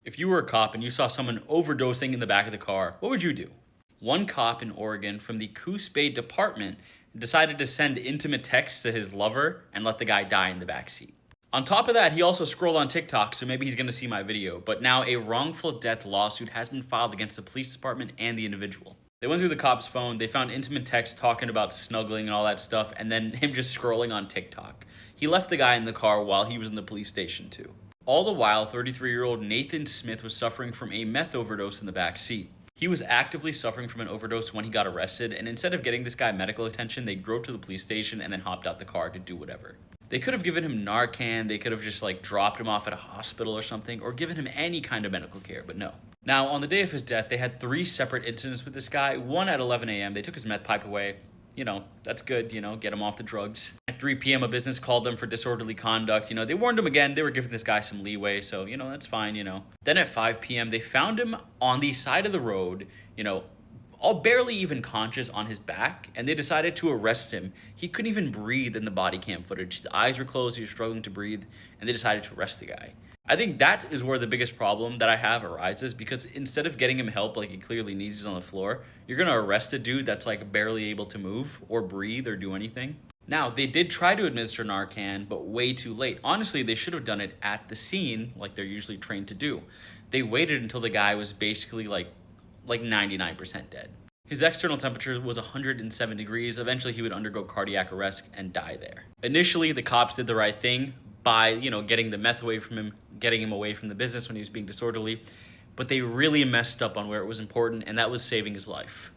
If you were a cop and you saw someone overdosing in the back of the car, what would you do? One cop in Oregon from the Coos Bay Department decided to send intimate texts to his lover and let the guy die in the back seat. On top of that, he also scrolled on TikTok, so maybe he's gonna see my video, but now a wrongful death lawsuit has been filed against the police department and the individual. They went through the cop's phone, they found intimate texts talking about snuggling and all that stuff, and then him just scrolling on TikTok. He left the guy in the car while he was in the police station too. All the while, 33-year-old Nathan Smith was suffering from a meth overdose in the back seat. He was actively suffering from an overdose when he got arrested, and instead of getting this guy medical attention, they drove to the police station and then hopped out the car to do whatever. They could have given him Narcan, they could have just dropped him off at a hospital or something, or given him any kind of medical care, but no. Now, on the day of his death, they had 3 separate incidents with this guy. One at 11 a.m., they took his meth pipe away. That's good, get him off the drugs. At 3 p.m., a business called them for disorderly conduct. They warned him again. They were giving this guy some leeway, so, that's fine, Then at 5 p.m., they found him on the side of the road, all barely even conscious on his back, and they decided to arrest him. He couldn't even breathe in the body cam footage. His eyes were closed, he was struggling to breathe, and they decided to arrest the guy. I think that is where the biggest problem that I have arises, because instead of getting him help like he clearly needs, he's on the floor, you're gonna arrest a dude that's barely able to move or breathe or do anything. Now, they did try to administer Narcan, but way too late. Honestly, they should have done it at the scene like they're usually trained to do. They waited until the guy was basically like 99% dead. His external temperature was 107 degrees. Eventually, he would undergo cardiac arrest and die there. Initially, the cops did the right thing by, getting the meth away from him, getting him away from the business when he was being disorderly. But they really messed up on where it was important, and that was saving his life.